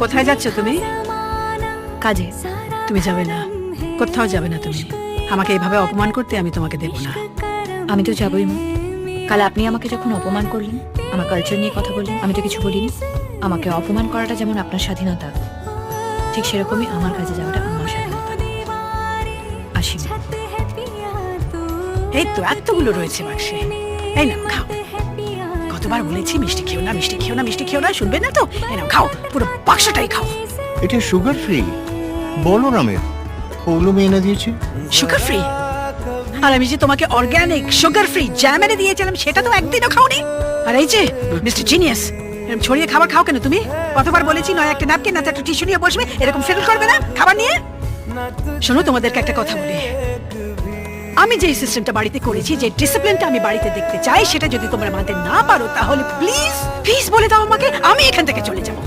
কোথায় যাচ্ছ তুমি? কাজে। তুমি যাবে না, কোথাও যাবে না তুমি। আমাকে এইভাবে অপমান করতে আমি তোমাকে দেব না। আমি তো যাবই মা। কাল আপনি আমাকে যখন অপমান করলেন, আমার কালচার নিয়ে কথা বললেন, আমি তো কিছু বলিনি। আমাকে অপমান করাটা যেমন আপনার স্বাধীনতা, ঠিক সেরকমই আমার কাজে যাওয়াটা আমার স্বাধীনতা। আসি মা। এই তো এতগুলো রয়েছে বাক্সে, এই নাও খাও। কতবার বলেছি মিষ্টি খেও না, মিষ্টি খেও না, মিষ্টি খেও না, শুনবে না তো? এই নাও খাও, পুরো বাক্সটাই খাও। এটা সুগার ফ্রি, বলো নামের। ওগুলো মেয়ে এনে দিয়েছে। Sugar free? আর আমি যে তোমাকে অর্গানিক সুগার ফ্রি জ্যাম এনে দিয়েছিলাম, সেটা তো একদিনও খাওনি। আর এই যে মিস্টার জিনিয়াস, এরকম ছড়িয়ে খাবার খাও কেন তুমি? কতবার বলেছি নয় একটা ন্যাপকিন না একটা টিস্যু নিয়ে বসবে, এরকম ফিল করবে না খাবার নিয়ে। শোনো, তোমাদেরকে একটা কথা বলি, আমি যে সিস্টেমটা বাড়িতে করেছি, যে ডিসিপ্লিনটা আমি বাড়িতে দেখতে চাই, সেটা যদি তোমরা মানতে না পারো তাহলে প্লিজ প্লিজ বলে দাও আমাকে, আমি এখান থেকে চলে যাবো।